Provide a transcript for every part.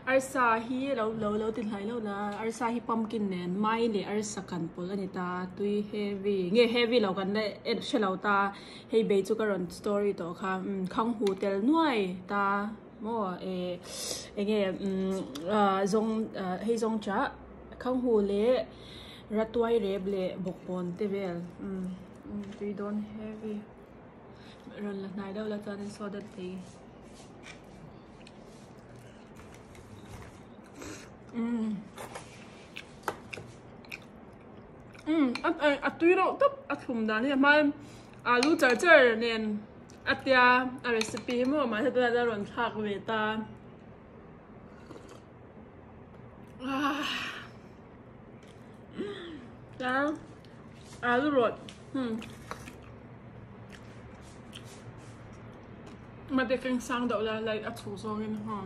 arsa hi lo tin hai lo la arsa hi pumpkin nen mai le arsa kan pol ani ta tui heavy lo kan le et shelo ta hei be chu karon story to kha khang hu tel nuai ta mo nge zong hei zong cha khang hu le ratwai reb le bokpon te vel we don't heavy ron la nai đâu la tan so that day tuy đâu tấp thùng đàn thì mai alu char nên tia recipe mà thế tôi đã làm thạc về ta đó alu rồi mà để canh sang đậu là lại thủ rồi nên ha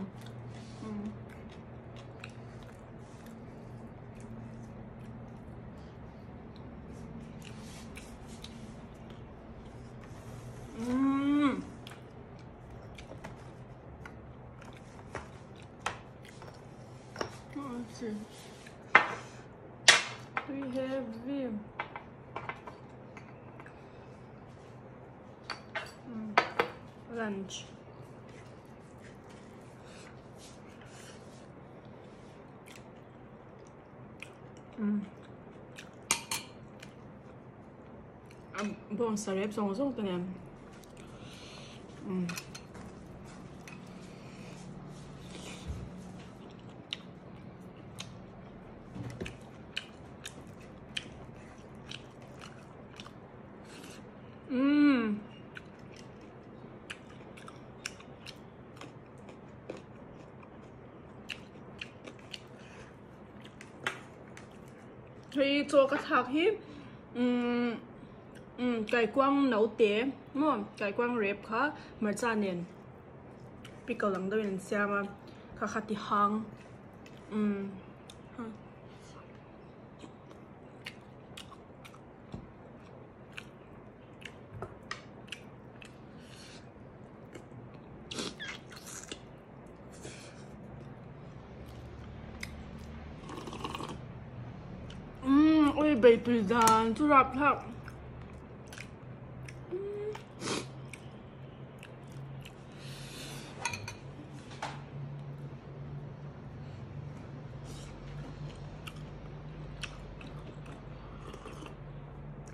Too heavy. Lunch. Bom sarap song to nem. Thì cho cái thạc hi cải quang nấu té đúng không? Cải quang rẹp khá mà cha nền pickle lằng đâu nên xem mà khá khá thì hang ôi bể tùy đàn chú rạp thật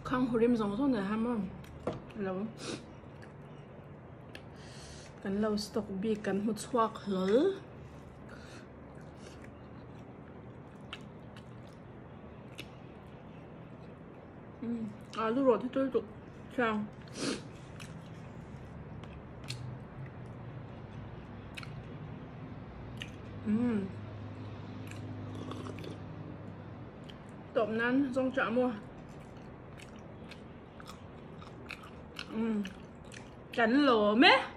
không hồi đêm giống thôi nữa ham không lâu cần lâu stock bi cần một xoạc lớn alu rồi thì tôi chào tôm năn rong chả mua cắn lỗ mé